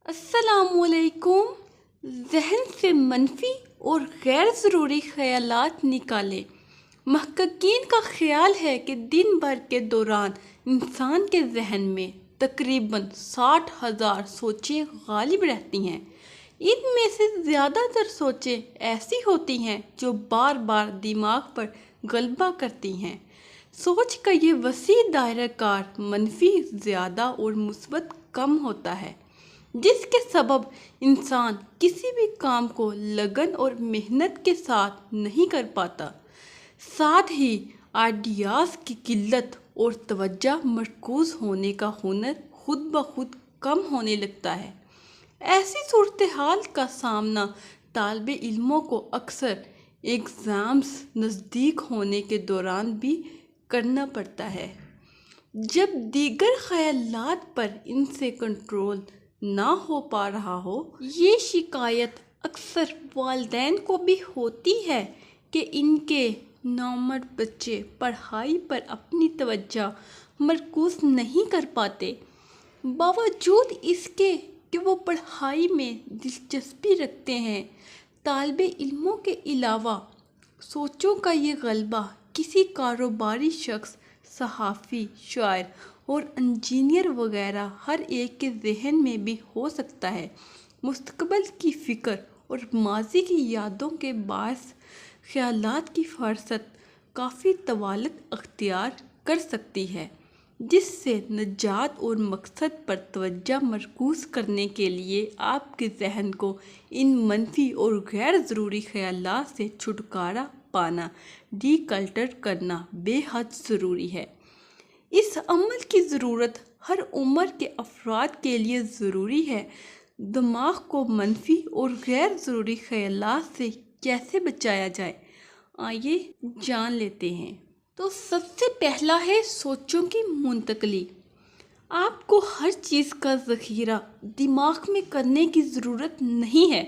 السلام علیکم۔ ذہن سے منفی اور غیر ضروری خیالات نکالیں۔ محققین کا خیال ہے کہ دن بھر کے دوران انسان کے ذہن میں تقریباً 60,000 سوچیں غالب رہتی ہیں۔ ان میں سے زیادہ تر سوچیں ایسی ہوتی ہیں جو بار بار دماغ پر غلبہ کرتی ہیں۔ سوچ کا یہ وسیع دائرہ کار منفی زیادہ اور مثبت کم ہوتا ہے، جس کے سبب انسان کسی بھی کام کو لگن اور محنت کے ساتھ نہیں کر پاتا۔ ساتھ ہی آئیڈیاز کی قلت اور توجہ مرکوز ہونے کا ہنر خود بخود کم ہونے لگتا ہے۔ ایسی صورتحال کا سامنا طالب علموں کو اکثر ایگزامز نزدیک ہونے کے دوران بھی کرنا پڑتا ہے، جب دیگر خیالات پر ان سے کنٹرول نہ ہو پا رہا ہو۔ یہ شکایت اکثر والدین کو بھی ہوتی ہے کہ ان کے نامرد بچے پڑھائی پر اپنی توجہ مرکوز نہیں کر پاتے، باوجود اس کے کہ وہ پڑھائی میں دلچسپی رکھتے ہیں۔ طالب علموں کے علاوہ سوچوں کا یہ غلبہ کسی کاروباری شخص، صحافی، شاعر اور انجینئر وغیرہ ہر ایک کے ذہن میں بھی ہو سکتا ہے۔ مستقبل کی فکر اور ماضی کی یادوں کے باعث خیالات کی فہرست کافی طوالت اختیار کر سکتی ہے، جس سے نجات اور مقصد پر توجہ مرکوز کرنے کے لیے آپ کے ذہن کو ان منفی اور غیر ضروری خیالات سے چھٹکارا پانا، ڈی کلٹر کرنا بے حد ضروری ہے۔ اس عمل کی ضرورت ہر عمر کے افراد کے لیے ضروری ہے۔ دماغ کو منفی اور غیر ضروری خیالات سے کیسے بچایا جائے، آئیے جان لیتے ہیں۔ تو سب سے پہلا ہے سوچوں کی منتقلی۔ آپ کو ہر چیز کا ذخیرہ دماغ میں کرنے کی ضرورت نہیں ہے۔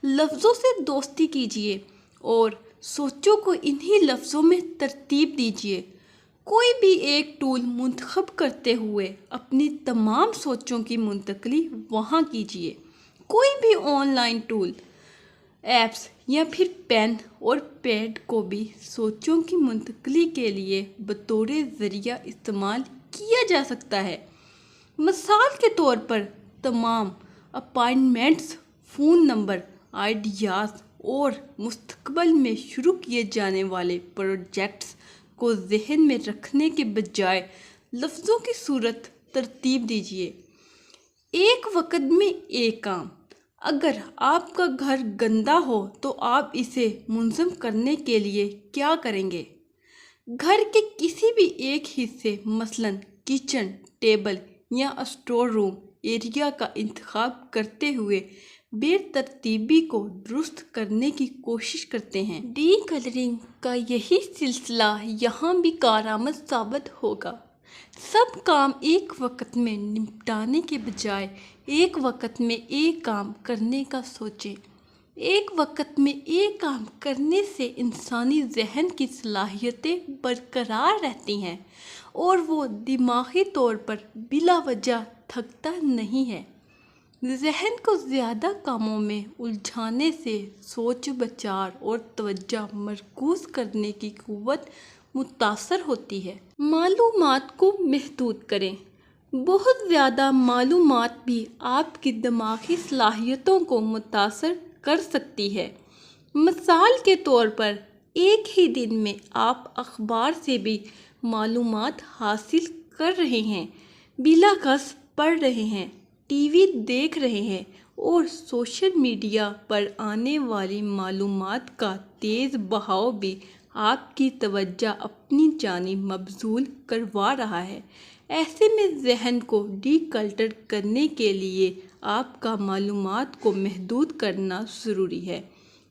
لفظوں سے دوستی کیجیے اور سوچوں کو انہی لفظوں میں ترتیب دیجیے۔ کوئی بھی ایک ٹول منتخب کرتے ہوئے اپنی تمام سوچوں کی منتقلی وہاں کیجیے۔ کوئی بھی آن لائن ٹول، ایپس یا پھر پین اور پیڈ کو بھی سوچوں کی منتقلی کے لیے بطور ذریعہ استعمال کیا جا سکتا ہے۔ مثال کے طور پر تمام اپائنٹمنٹس، فون نمبر، آئیڈیاز اور مستقبل میں شروع کیے جانے والے پروجیکٹس کو ذہن میں رکھنے کے بجائے لفظوں کی صورت ترتیب دیجیے۔ ایک وقت میں ایک کام۔ اگر آپ کا گھر گندا ہو تو آپ اسے منظم کرنے کے لیے کیا کریں گے؟ گھر کے کسی بھی ایک حصے، مثلاً کچن ٹیبل یا اسٹور روم ایریا کا انتخاب کرتے ہوئے بے ترتیبی کو درست کرنے کی کوشش کرتے ہیں۔ ڈی کلرنگ کا یہی سلسلہ یہاں بھی کارآمد ثابت ہوگا۔ سب کام ایک وقت میں نپٹانے کے بجائے ایک وقت میں ایک کام کرنے کا سوچیں۔ ایک وقت میں ایک کام کرنے سے انسانی ذہن کی صلاحیتیں برقرار رہتی ہیں اور وہ دماغی طور پر بلا وجہ تھکتا نہیں ہے۔ ذہن کو زیادہ کاموں میں الجھانے سے سوچ بچار اور توجہ مرکوز کرنے کی قوت متاثر ہوتی ہے۔ معلومات کو محدود کریں۔ بہت زیادہ معلومات بھی آپ کی دماغی صلاحیتوں کو متاثر کر سکتی ہے۔ مثال کے طور پر ایک ہی دن میں آپ اخبار سے بھی معلومات حاصل کر رہے ہیں، بلا قصد پڑھ رہے ہیں، ٹی وی دیکھ رہے ہیں اور سوشل میڈیا پر آنے والی معلومات کا تیز بہاؤ بھی آپ کی توجہ اپنی جانب مبذول کروا رہا ہے۔ ایسے میں ذہن کو ڈی کلٹر کرنے کے لیے آپ کا معلومات کو محدود کرنا ضروری ہے۔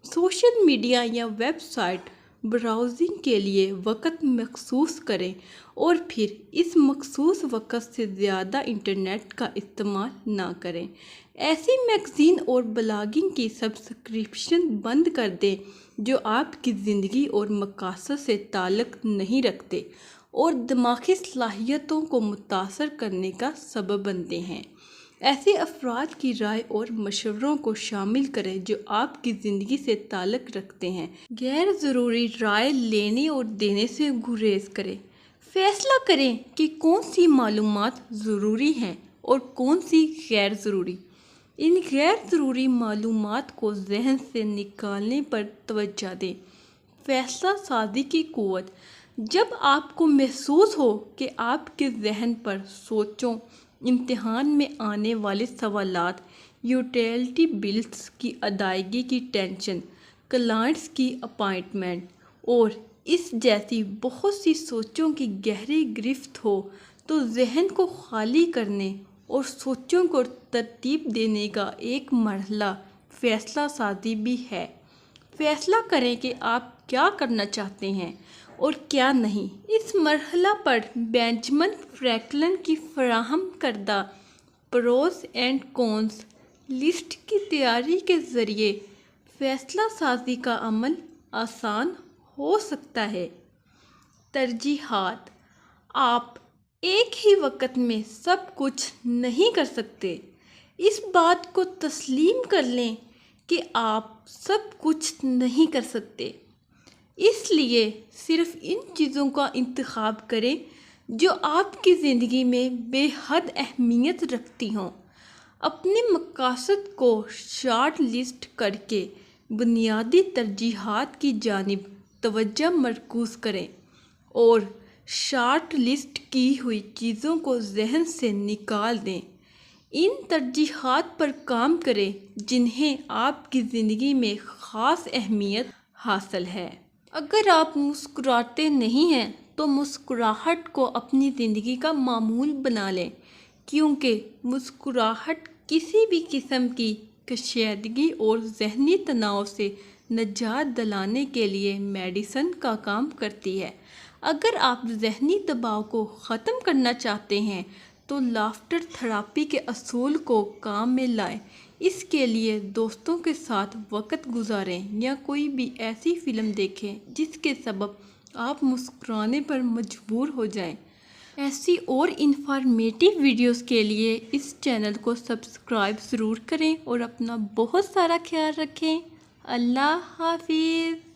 سوشل میڈیا یا ویب سائٹ براؤزنگ کے لیے وقت مخصوص کریں اور پھر اس مخصوص وقت سے زیادہ انٹرنیٹ کا استعمال نہ کریں۔ ایسی میگزین اور بلاگنگ کی سبسکرپشن بند کر دیں جو آپ کی زندگی اور مقاصد سے تعلق نہیں رکھتے اور دماغی صلاحیتوں کو متاثر کرنے کا سبب بنتے ہیں۔ ایسے افراد کی رائے اور مشوروں کو شامل کریں جو آپ کی زندگی سے تعلق رکھتے ہیں۔ غیر ضروری رائے لینے اور دینے سے گریز کریں۔ فیصلہ کریں کہ کون سی معلومات ضروری ہیں اور کون سی غیر ضروری۔ ان غیر ضروری معلومات کو ذہن سے نکالنے پر توجہ دیں۔ فیصلہ سازی کی قوت۔ جب آپ کو محسوس ہو کہ آپ کے ذہن پر سوچوں، امتحان میں آنے والے سوالات، یوٹیلٹی بلز کی ادائیگی کی ٹینشن، کلائنٹس کی اپائنٹمنٹ اور اس جیسی بہت سی سوچوں کی گہری گرفت ہو، تو ذہن کو خالی کرنے اور سوچوں کو ترتیب دینے کا ایک مرحلہ فیصلہ سازی بھی ہے۔ فیصلہ کریں کہ آپ کیا کرنا چاہتے ہیں اور کیا نہیں۔ اس مرحلہ پر بینجامن فرینکلن کی فراہم کردہ پروز اینڈ کونز لسٹ کی تیاری کے ذریعے فیصلہ سازی کا عمل آسان ہو سکتا ہے۔ ترجیحات۔ آپ ایک ہی وقت میں سب کچھ نہیں کر سکتے۔ اس بات کو تسلیم کر لیں کہ آپ سب کچھ نہیں کر سکتے، اس لیے صرف ان چیزوں کا انتخاب کریں جو آپ کی زندگی میں بے حد اہمیت رکھتی ہوں۔ اپنے مقاصد کو شارٹ لسٹ کر کے بنیادی ترجیحات کی جانب توجہ مرکوز کریں اور شارٹ لسٹ کی ہوئی چیزوں کو ذہن سے نکال دیں۔ ان ترجیحات پر کام کریں جنہیں آپ کی زندگی میں خاص اہمیت حاصل ہے۔ اگر آپ مسکراتے نہیں ہیں تو مسکراہٹ کو اپنی زندگی کا معمول بنا لیں، کیونکہ مسکراہٹ کسی بھی قسم کی کشیدگی اور ذہنی تناؤ سے نجات دلانے کے لیے میڈیسن کا کام کرتی ہے۔ اگر آپ ذہنی دباؤ کو ختم کرنا چاہتے ہیں تو لافٹر تھراپی کے اصول کو کام میں لائیں۔ اس کے لیے دوستوں کے ساتھ وقت گزاریں یا کوئی بھی ایسی فلم دیکھیں جس کے سبب آپ مسکرانے پر مجبور ہو جائیں۔ ایسی اور انفارمیٹیو ویڈیوز کے لیے اس چینل کو سبسکرائب ضرور کریں اور اپنا بہت سارا خیال رکھیں۔ اللہ حافظ۔